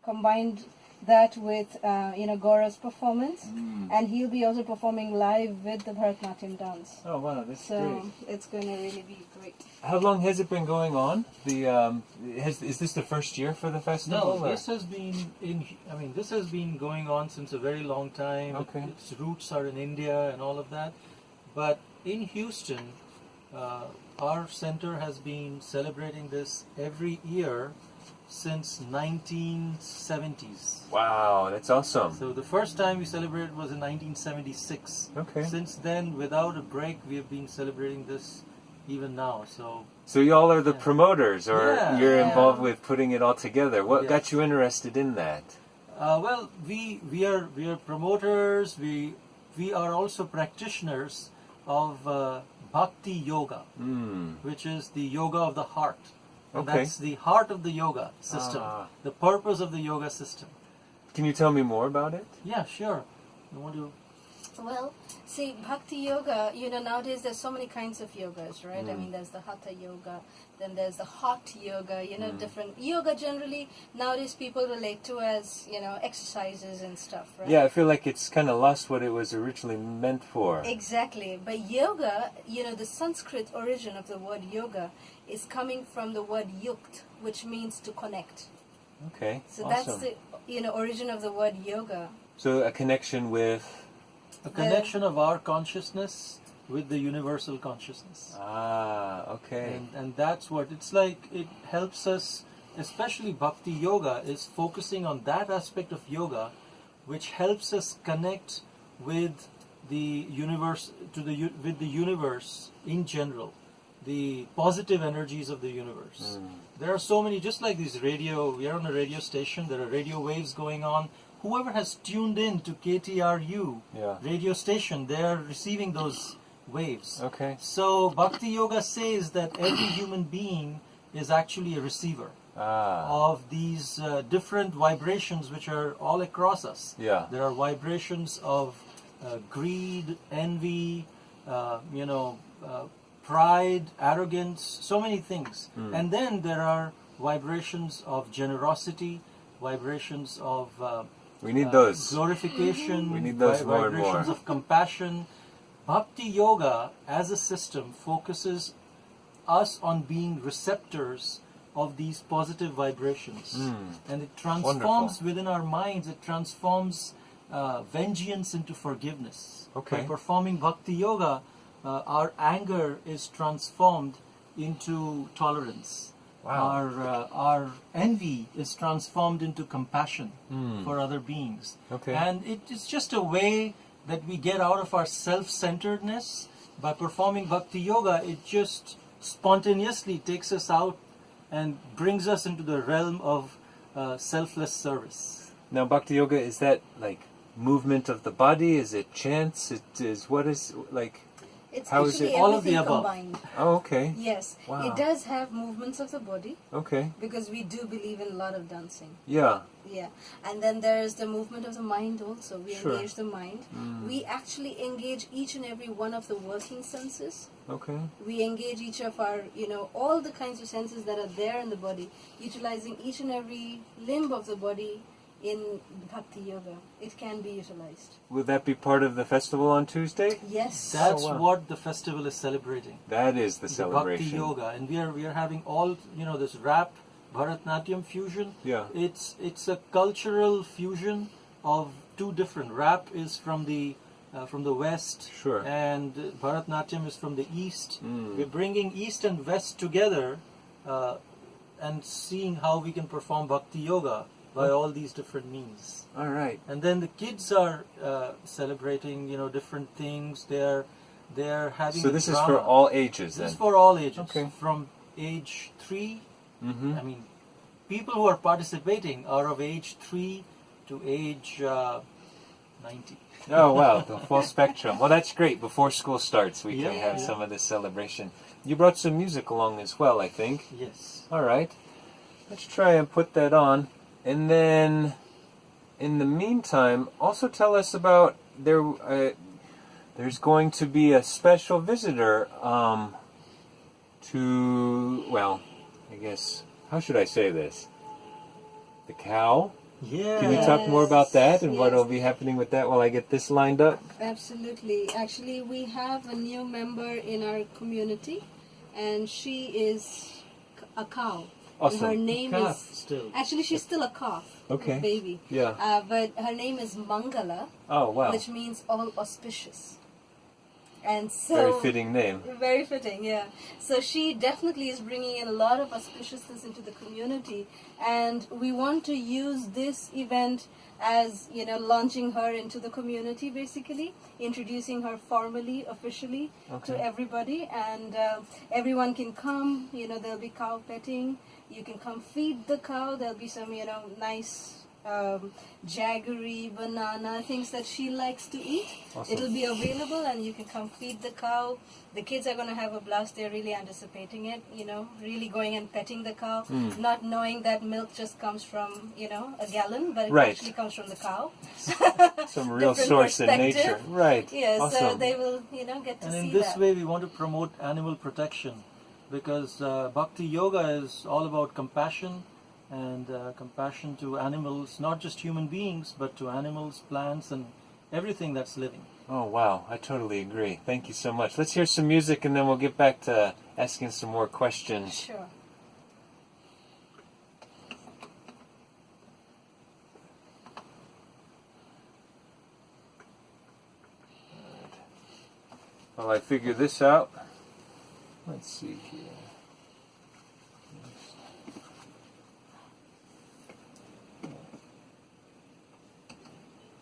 combined that with Gaurav's performance, and he'll be also performing live with the Bharatanatyam dance. Oh wow, that's So great. it's going to really be great. How long has it been going on? Is this the first year for the festival? No, this has been going on since a very long time. Okay. Its roots are in India and all of that. But in Houston, our center has been celebrating this every year since 1970s. Wow, that's awesome. So the first time we celebrated was in 1976. Okay. Since then, without a break, we have been celebrating this even now. So y'all are the promoters, or Yeah. you're Yeah. involved with putting it all together. What Yes. got you interested in that? Well, we are promoters. We are also practitioners of Bhakti yoga, which is the yoga of the heart. And Okay. that's the heart of the yoga system, the purpose of the yoga system. Can you tell me more about it? Yeah, sure. You want to? Well, see, Bhakti Yoga, nowadays there's so many kinds of yogas, right? I mean, there's the Hatha Yoga, then there's the Hot Yoga, different. Yoga generally, nowadays people relate to as, exercises and stuff, right? Yeah, I feel like it's kind of lost what it was originally meant for. Exactly. But yoga, the Sanskrit origin of the word yoga is coming from the word yukt, which means to connect. Okay, So awesome. that's the, origin of the word yoga. So a connection with... A connection of our consciousness with the universal consciousness. Okay. And that's what it's like. It helps us, especially Bhakti Yoga is focusing on that aspect of yoga which helps us connect with the universe, with the universe in general, the positive energies of the universe. There are so many, just like these we are on a radio station, there are radio waves going on. Whoever has tuned in to KTRU radio station, they are receiving those waves. Okay. So Bhakti Yoga says that every human being is actually a receiver of these different vibrations which are all across us. Yeah. There are vibrations of greed, envy, pride, arrogance, so many things. And then there are vibrations of generosity, vibrations of We need those. glorification, We need those more and vibrations more. of compassion. Bhakti Yoga as a system focuses us on being receptors of these positive vibrations. And it transforms Wonderful. within our minds, it transforms vengeance into forgiveness. Okay. By performing Bhakti Yoga, our anger is transformed into tolerance. Wow. Our envy is transformed into compassion for other beings. Okay. And it is just a way that we get out of our self-centeredness. By performing Bhakti Yoga, it just spontaneously takes us out and brings us into the realm of selfless service. Now, Bhakti Yoga, is that like movement of the body? Is it chants? It is, what is, like... It's How is actually it? All of the everything above. combined. Oh, okay. Yes, Wow. it does have movements of the body Okay. because we do believe in a lot of dancing. Yeah. Yeah, and then there's the movement of the mind also. We Sure. engage the mind. We actually engage each and every one of the working senses. Okay. We engage each of our, all the kinds of senses that are there in the body, utilizing each and every limb of the body in Bhakti Yoga. It can be utilized. Will that be part of the festival on Tuesday? Yes. That's wow. what the festival is celebrating. That is the The celebration. Bhakti Yoga, and we are having all this rap Bharatanatyam fusion. Yeah. It's a cultural fusion of two different. Rap is from the west, Sure. and Bharatanatyam is from the east. We're bringing east and west together, and seeing how we can perform Bhakti Yoga by all these different means. All right. And then the kids are celebrating, different things. They're having. So a this is drama. for all ages This then? is for all ages. Okay. From age 3. Mm-hmm. I mean, people who are participating are of age 3 to age 90. Oh, wow. The full spectrum. Well, that's great. Before school starts, we can Yeah, have yeah. some of this celebration. You brought some music along as well, I think. Yes. All right. Let's try and put that on. And then, in the meantime, also tell us about there's going to be a special visitor to, well, I guess, how should I say this? The cow? Yeah. Can you talk more about that and what Yes. will be happening with that while I get this lined up? Absolutely. Actually, we have a new member in our community, and she is a cow. Awesome. And her name Calf is still. actually she's still a calf, Okay. a baby. Yeah. But her name is Mangala, Oh, wow. which means all auspicious. And so Very fitting name. Very fitting, yeah. So she definitely is bringing in a lot of auspiciousness into the community, and we want to use this event as, you know, launching her into the community, basically introducing her formally, officially Okay. to everybody, and everyone can come. You know, there'll be cow petting. You can come feed the cow. There'll be some, you know, nice jaggery, banana, things that she likes to eat. Awesome. It'll be available, and you can come feed the cow. The kids are going to have a blast. They're really anticipating it, you know, really going and petting the cow, not knowing that milk just comes from, you know, a gallon, but it Right. actually comes from the cow. Some real Different source in nature. perspective. Right. Yeah, so Awesome. they will, you know, get to And see in this that. way, we want to promote animal protection, because Bhakti Yoga is all about compassion, and compassion to animals, not just human beings, but to animals, plants, and everything that's living. Oh, wow. I totally agree. Thank you so much. Let's hear some music and then we'll get back to asking some more questions. Sure. While I figure this out, let's see here.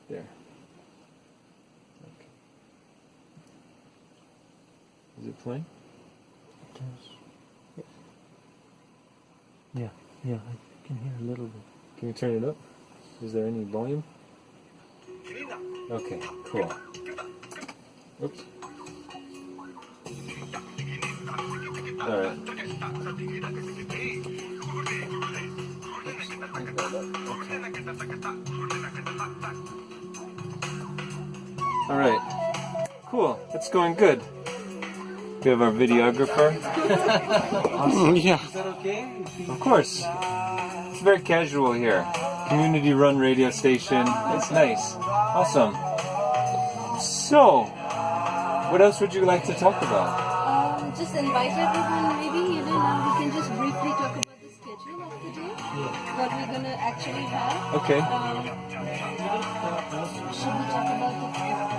There. Okay. Is it playing? Yeah, I can hear a little bit. Can you turn it up? Is there any volume? Okay, cool. Oops. Alright. Alright. Cool. That's going good. We have our videographer. Yeah. Is that okay? Of course. It's very casual here. Community run radio station. It's nice. Awesome. So, what else would you like to talk about? Just invite everyone, maybe, you know, now we can just briefly talk about the schedule of the day, what we're going to actually have. Okay. Should we talk about the parking?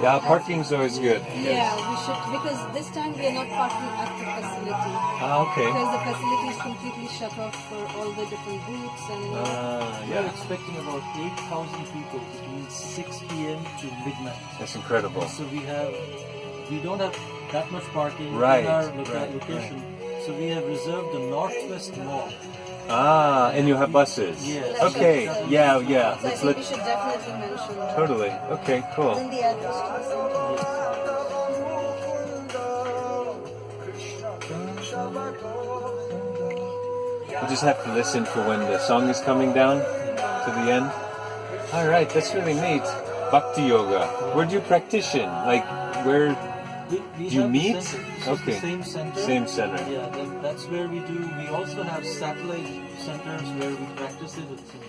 Yeah, parking's always good. Yeah, we should, because this time we are not parking at the facility. Okay. Because the facility is completely shut off for all the different booths and We are Yeah. expecting about 8,000 people between 6 p.m. to midnight. That's incredible. So we don't have that much parking Right, in our right, location. So we have reserved the Northwest Mall. Ah, and you have buses. Yes. Okay. Yeah. so I Let's think we should definitely mention that. Totally. Okay. Cool. Then the address to the center. We'll just have to listen for when the song is coming down to the end. All right. That's really neat. Bhakti yoga. Where do you practice in? Like where? We Do you have meet? The center. This is Okay. the same center. Same center. Yeah, that's where we do. We also have satellite centers where we practice it. It's in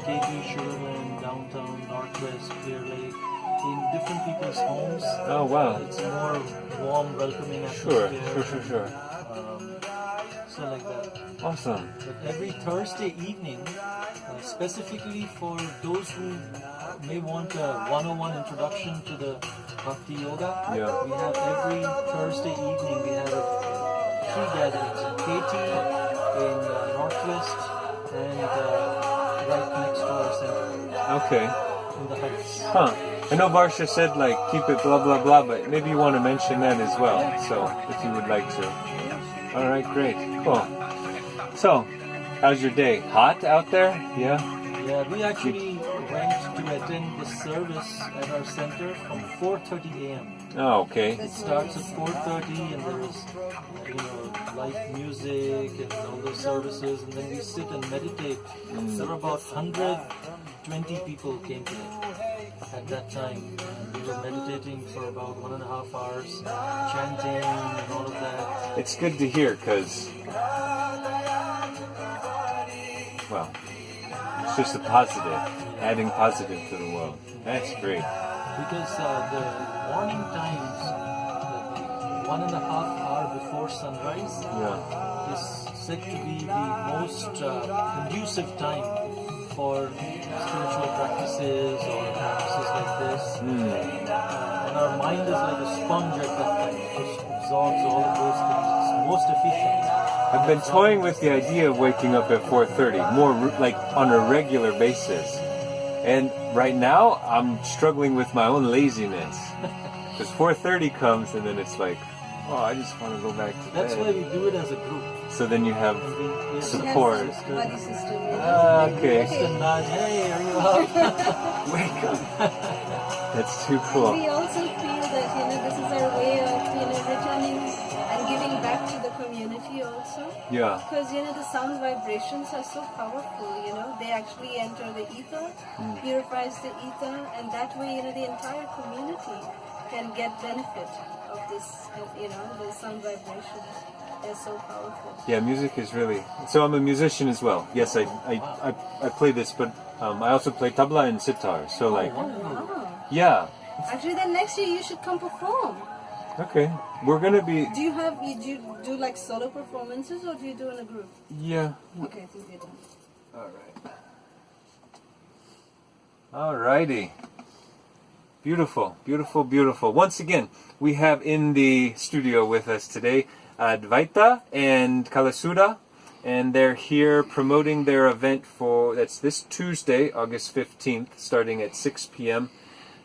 KP, Sugarland, downtown, Northwest, Clear Lake, in different people's homes. Oh wow. It's a more warm, welcoming Sure. atmosphere. Sure. So like that. Awesome. But every Thursday evening, specifically for those who may want a 101 introduction to the Bhakti Yoga, Yeah. we have every Thursday evening, we have 3 gatherings in KT, in Northwest, and right next to our center, Okay. in the Heights. Huh. I know Varsha said like keep it blah blah blah, but maybe you want to mention that as well. So if you would like to. All right. Great. Cool. So, how's your day? Hot out there? Yeah. Yeah, we actually went to attend the service at our center from 4:30 a.m. Oh, okay. It starts at 4:30 and there is, live music and all those services, and then we sit and meditate. There were about 120 people came today at that time. And we were meditating for about 1.5 hours, chanting and all of that. It's good to hear because, well, just a positive, adding positive to the world. That's great. Because the morning times, the 1.5 hour before sunrise, Yeah. is said to be the most conducive time for spiritual practices or practices like this. And our mind is like a sponge at that time. It just absorbs all of those things. It's most efficient. I've been toying with the idea of waking up at 4:30, more like on a regular basis. And right now, I'm struggling with my own laziness. Because 4:30 comes and then it's like, oh, I just want to go back to That's bed. why we do it as a group. So then you have We support. Yes, buddy system. Okay. Just a nudge, hey, are you up? Wake up. That's too cool. We also feel that this is our way of returning and giving back to the community also. Yeah. Because the sound vibrations are so powerful. They actually enter the ether, purifies the ether, and that way the entire community can get benefit of this. The sound vibrations. They're so powerful. Yeah, music is really... So I'm a musician as well. Yes, I play this, but I also play tabla and sitar. So like, Wow. yeah. Actually, then next year you should come perform. Okay. We're gonna be... Do you do like solo performances or do you do in a group? Yeah. Okay, I think we're done. Alrighty. Beautiful, beautiful, beautiful. Once again, we have in the studio with us today Advaita and Kalasudha, and they're here promoting their event that's this Tuesday, August 15th, starting at 6 p.m.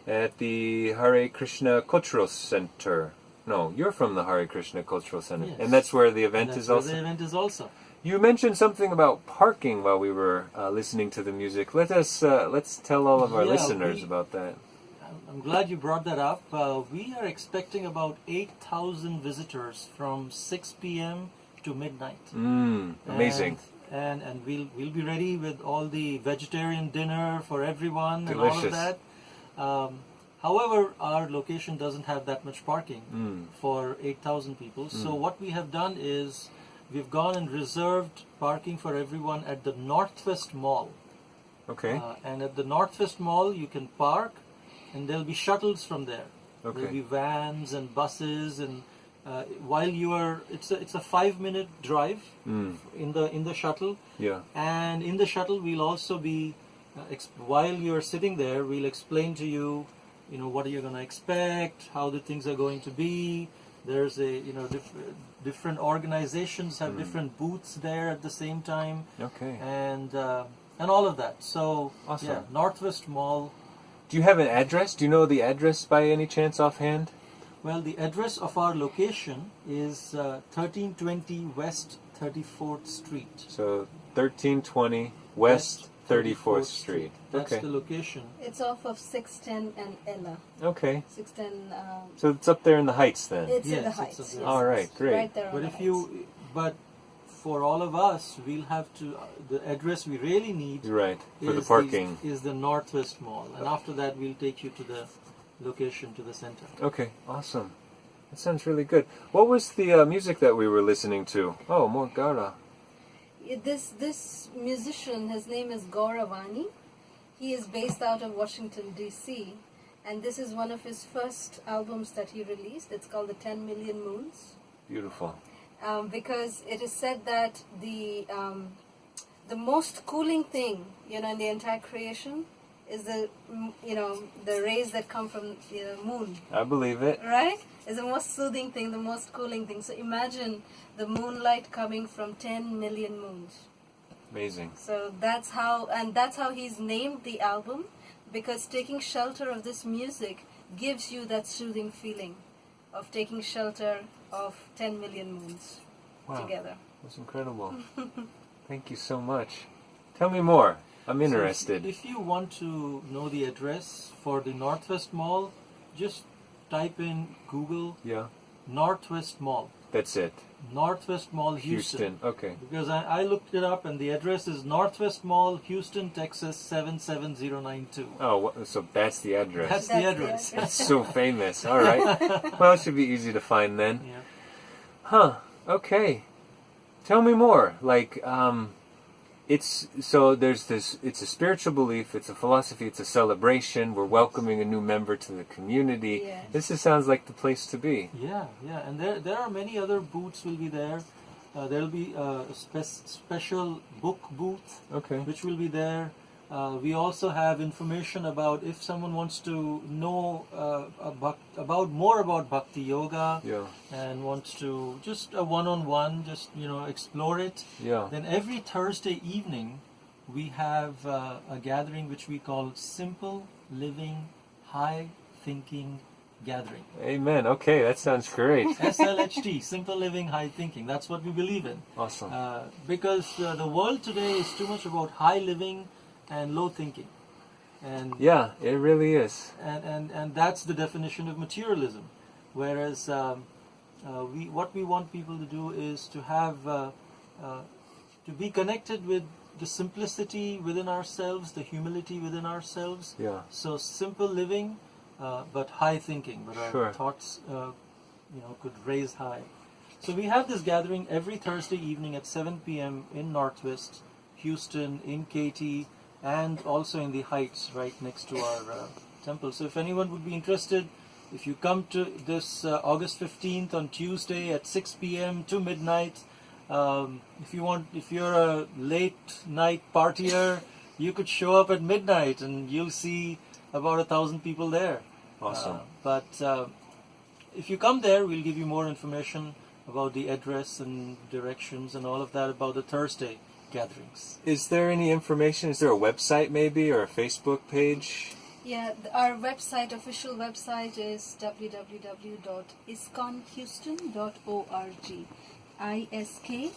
at the Hare Krishna Cultural Center. No, you're from the Hare Krishna Cultural Center, Yes. and that's where the event That's is where also. the event is also. You mentioned something about parking while we were listening to the music. Let's tell all of our Yeah, listeners about that. I'm glad you brought that up. We are expecting about 8,000 visitors from 6 p.m. to midnight. Amazing. And we'll be ready with all the vegetarian dinner for everyone and all of Delicious. that. However, our location doesn't have that much parking for 8,000 people. So what we have done is we've gone and reserved parking for everyone at the Northwest Mall. Okay. And at the Northwest Mall, you can park, and there'll be shuttles from there. Okay. There'll be vans and buses, and while you are, it's a 5-minute drive in the shuttle. Yeah. And in the shuttle, we'll also be while you're sitting there, we'll explain to you, what are you going to expect, how the things are going to be. There's different organizations have different booths there at the same time. Okay. And all of that. So Awesome. yeah, Northwest Mall. Do you have an address? Do you know the address by any chance offhand? Well, the address of our location is 1320 West 34th Street. So 1320 West 34th Street. That's Okay. the location. It's off of 610 and Ella. Okay. 610. So it's up there in the Heights then. It's in Yes, the it's Heights. up there. Yes, All right, it's great. Right there on But the if Heights. you, but for all of us, we'll have to. The address we really need You're right. For the is parking. is the Northwest Mall, and after that, we'll take you to the location, to the center. Okay. Awesome. That sounds really good. What was the music that we were listening to? Oh, more Gara. This musician, his name is Gauravani. He is based out of Washington, D.C. And this is one of his first albums that he released. It's called The 10 Million Moons. Beautiful. Because it is said that the most cooling thing, in the entire creation is the rays that come from the moon. I believe it. Right? It's the most soothing thing, the most cooling thing. So imagine the moonlight coming from 10 million moons. Amazing. So that's how he's named the album, because taking shelter of this music gives you that soothing feeling of taking shelter of 10 million moons together. That's incredible. Thank you so much. Tell me more. I'm interested. So if you want to know the address for the Northwest Mall, just type in Google Yeah. Northwest Mall. That's it. Northwest Mall, Houston. Okay. Because I looked it up, and the address is Northwest Mall, Houston, Texas 77092. Oh, so that's the address. That's the That's the address. address. So famous. All right. Well, it should be easy to find then. Yeah. Huh. Okay. Tell me more. Like, it's a spiritual belief, it's a philosophy, it's a celebration. We're welcoming a new member to the community. Yes. This sounds like the place to be. Yeah, and there are many other booths will be there. There'll be a special book booth, Okay. which will be there. We also have information about if someone wants to know about more about Bhakti Yoga Yeah. and wants to just a one-on-one, just explore it. Yeah. Then every Thursday evening we have a gathering which we call Simple Living High Thinking Gathering. Amen. Okay, that sounds great. SLHT, Simple Living High Thinking. That's what we believe in. Awesome. Because the world today is too much about high living and low thinking, and Yeah, it really is. and that's the definition of materialism. Whereas what we want people to do is to have to be connected with the simplicity within ourselves, the humility within ourselves. Yeah. So simple living, but high thinking, but Sure. our thoughts could raise high. So we have this gathering every Thursday evening at 7 p.m. in Northwest Houston, in Katy, and also in the Heights, right next to our temple. So if anyone would be interested, if you come to this August 15th on Tuesday at 6 p.m. to midnight, if you're a late night partier, you could show up at midnight and you'll see about 1,000 people there. Awesome. But if you come there, we'll give you more information about the address and directions and all of that about the Thursday gatherings. Is there any information? Is there a website maybe or a Facebook page? Yeah, our official website is www.isconhouston.org. ISKCON